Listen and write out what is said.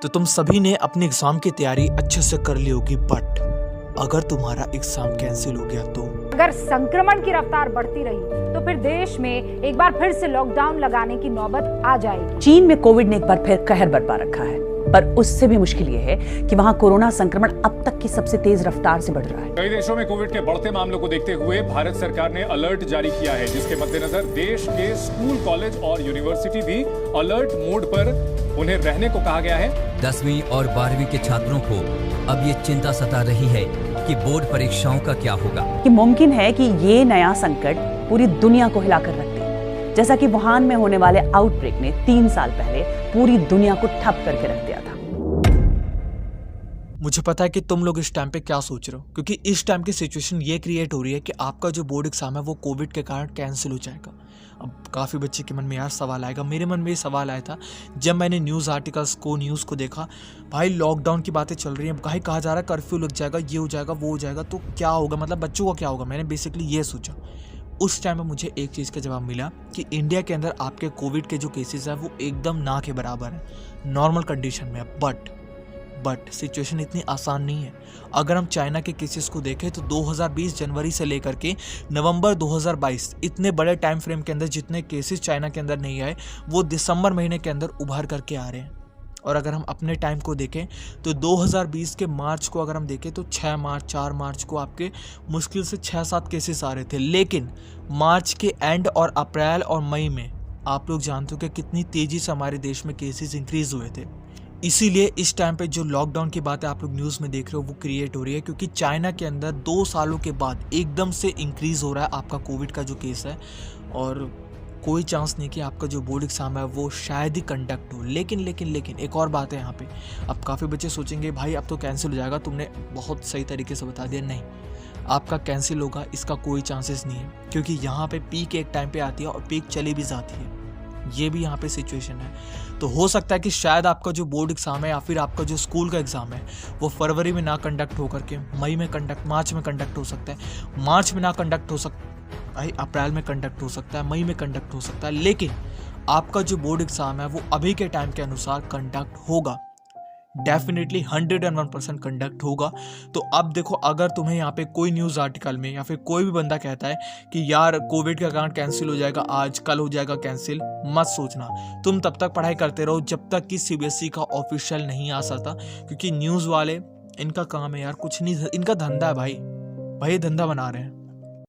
तो तुम सभी ने अपने एग्जाम की तैयारी अच्छे से कर ली होगी, बट अगर तुम्हारा एग्जाम कैंसिल हो गया तो अगर संक्रमण की रफ्तार बढ़ती रही तो फिर देश में एक बार फिर से लॉकडाउन लगाने की नौबत आ जाएगी। चीन में कोविड ने एक बार फिर कहर बरपा रखा है, पर उससे भी मुश्किल ये है कि वहां कोरोना संक्रमण अब तक की सबसे तेज रफ्तार से बढ़ रहा है। कई देशों में कोविड के बढ़ते मामलों को देखते हुए भारत सरकार ने अलर्ट जारी किया है, जिसके मद्देनजर देश के स्कूल, कॉलेज और यूनिवर्सिटी भी अलर्ट मोड पर उन्हें रहने को कहा गया है। 10वीं और 12वीं के छात्रों को अब ये चिंता सता रही है कि बोर्ड परीक्षाओं का क्या होगा। कि मुमकिन है कि ये नया संकट पूरी दुनिया को हिलाकर रख दे, जैसा कि वुहान में होने वाले आउटब्रेक ने 3 साल पहले पूरी दुनिया को ठप करके रख दिया था। मुझे पता है कि तुम लोग इस टाइम पे क्या सोच रहे हो, क्योंकि इस टाइम की सिचुएशन ये क्रिएट हो रही है कि आपका जो बोर्ड एग्जाम है वो कोविड के कारण कैंसिल हो जाएगा। अब काफ़ी बच्चे के मन में यार सवाल आएगा, मेरे मन में ये सवाल आया था जब मैंने न्यूज़ आर्टिकल्स को, न्यूज़ को देखा। भाई लॉकडाउन की बातें चल रही हैं, भाई कहा जा रहा है कर्फ्यू लग जाएगा, ये हो जाएगा, वो हो जाएगा, तो क्या होगा, मतलब बच्चों का क्या होगा। मैंने बेसिकली ये सोचा। उस टाइम में मुझे एक चीज़ का जवाब मिला कि इंडिया के अंदर आपके कोविड के जो केसेस हैं वो एकदम ना के बराबर है, नॉर्मल कंडीशन में है। बट सिचुएशन इतनी आसान नहीं है। अगर हम चाइना के केसेस को देखें तो 2020 जनवरी से लेकर के नवंबर 2022 इतने बड़े टाइम फ्रेम के अंदर जितने केसेस चाइना के अंदर नहीं आए वो दिसंबर महीने के अंदर उभर करके आ रहे हैं। और अगर हम अपने टाइम को देखें तो 2020 के मार्च को अगर हम देखें तो 6 मार्च 4 मार्च को आपके मुश्किल से 6-7 केसेस आ रहे थे, लेकिन मार्च के एंड और अप्रैल और मई में आप लोग जानते हो कि कितनी तेज़ी से हमारे देश में केसेस इंक्रीज हुए थे। इसीलिए इस टाइम पे जो लॉकडाउन की बातें आप लोग न्यूज़ में देख रहे हो वो क्रिएट हो रही है, क्योंकि चाइना के अंदर 2 सालों के बाद एकदम से इंक्रीज़ हो रहा है आपका कोविड का जो केस है, और कोई चांस नहीं कि आपका जो बोर्ड एग्ज़ाम है वो शायद ही कंडक्ट हो। लेकिन एक और बात है यहाँ पे। अब काफ़ी बच्चे सोचेंगे भाई अब तो कैंसिल हो जाएगा, तुमने बहुत सही तरीके से बता दिया। नहीं, आपका कैंसिल होगा इसका कोई चांसेस नहीं है, क्योंकि यहाँ पे पीक एक टाइम पे आती है और पीक चली भी जाती है। ये भी यहाँ पे सिचुएशन है। तो हो सकता है कि शायद आपका जो बोर्ड एग्ज़ाम है या फिर आपका जो स्कूल का एग्ज़ाम है वो फरवरी में ना कंडक्ट हो करके मार्च में कंडक्ट हो सकता है। मार्च में ना कंडक्ट हो सकता है, भाई अप्रैल में कंडक्ट हो सकता है, मई में कंडक्ट हो सकता है, लेकिन आपका जो बोर्ड एग्ज़ाम है वो अभी के टाइम के अनुसार कंडक्ट होगा। डेफिनेटली 101% कंडक्ट होगा। तो अब देखो, अगर तुम्हें यहाँ पे कोई न्यूज़ आर्टिकल में या फिर कोई भी बंदा कहता है कि यार कोविड का कारण कैंसिल हो जाएगा, आज कल हो जाएगा कैंसिल, मत सोचना। तुम तब तक पढ़ाई करते रहो जब तक कि CBSE का ऑफिशियल नहीं आ सकता, क्योंकि न्यूज़ वाले इनका काम है यार कुछ नहीं, इनका धंधा है भाई धंधा बना रहे हैं।